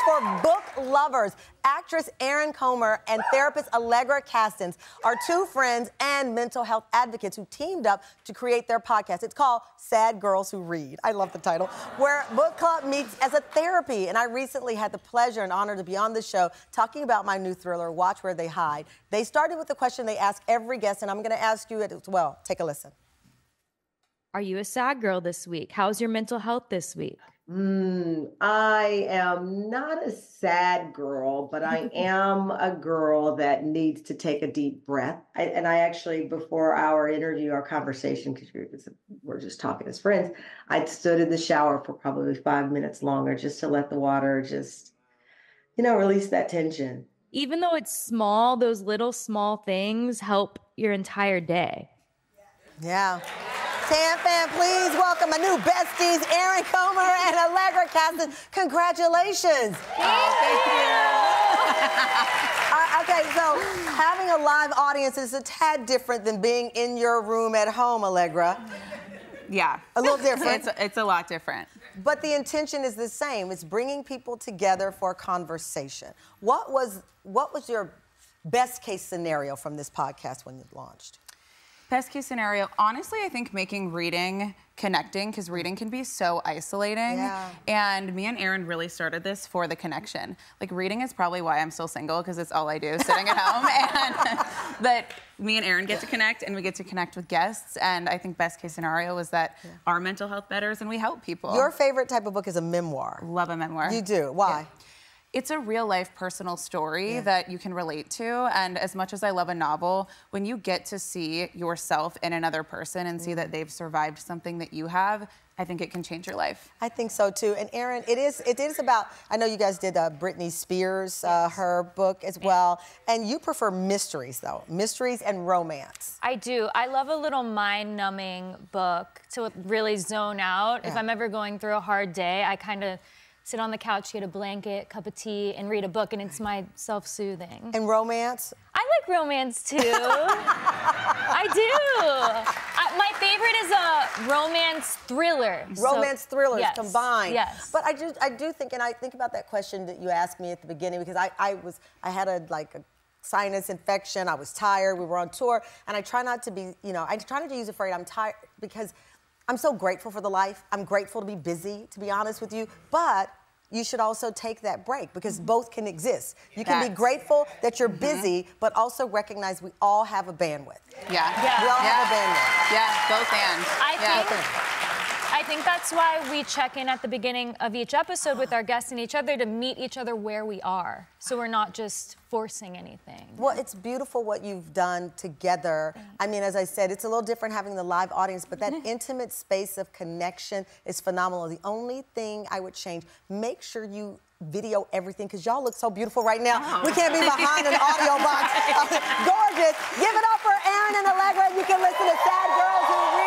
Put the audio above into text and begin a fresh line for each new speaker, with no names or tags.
for book lovers. Actress Erin Kommor and therapist Alegra Kastens are two friends and mental health advocates who teamed up to create their podcast. It's called Sad Girls Who Read. I love the title. Where book club meets as a therapy. And I recently had the pleasure and honor to be on the show talking about my new thriller, Watch Where They Hide. They started with the question they ask every guest, and I'm going to ask you it as well. Take a listen.
Are you a sad girl this week? How's your mental health this week?
I am not a sad girl, but I am a girl that needs to take a deep breath. I actually, before our interview, our conversation, because we're just talking as friends, I stood in the shower for probably 5 minutes longer just to let the water just, release that tension.
Even though it's small, those little small things help your entire day.
Yeah. Tam fam, please welcome my new besties, Erin Kommor and Alegra Kastens. Congratulations.
Thank you.
Okay, so having a live audience is a tad different than being in your room at home, Alegra.
Yeah.
A little different.
It's a lot different.
But the intention is the same. It's bringing people together for a conversation. What was your best case scenario from this podcast when it launched?
Best case scenario, honestly, I think making reading connecting, because reading can be so isolating.
Yeah.
And me and Erin really started this for the connection. Like, reading is probably why I'm still single, because it's all I do, sitting at home. But me and Erin get to connect, and we get to connect with guests. And I think best case scenario is that our mental health betters and we help people.
Your favorite type of book is a memoir.
Love a memoir.
You do. Why?
Yeah. It's a real-life personal story that you can relate to, and as much as I love a novel, when you get to see yourself in another person and see that they've survived something that you have, I think it can change your life.
I think so, too. And Erin, it is about, I know you guys did Britney Spears, her book as well, and you prefer mysteries, though, mysteries and romance.
I do. I love a little mind-numbing book to really zone out. If I'm ever going through a hard day, I kind of sit on the couch, get a blanket, cup of tea, and read a book, and it's my self-soothing.
And romance?
I like romance, too. I do. My favorite is a romance thriller.
Romance thrillers combined.
Yes.
But I do think, and I think about that question that you asked me at the beginning, because I had a sinus infection, I was tired, we were on tour, and I try not to be, I try not to use the phrase I'm tired, because I'm so grateful for the life. I'm grateful to be busy, to be honest with you. But you should also take that break, because both can exist. You can be grateful that you're busy, but also recognize we all have a bandwidth.
Yeah.
We all have a bandwidth.
Yeah, both and.
I think that's why we check in at the beginning of each episode with our guests and each other, to meet each other where we are, so we're not just forcing anything.
Well, it's beautiful what you've done together. I mean, as I said, it's a little different having the live audience, but that intimate space of connection is phenomenal. The only thing I would change, make sure you video everything, because y'all look so beautiful right now. We can't be behind an audio box. Gorgeous. Give it up for Erin and Alegra. You can listen to Sad Girls Who Read.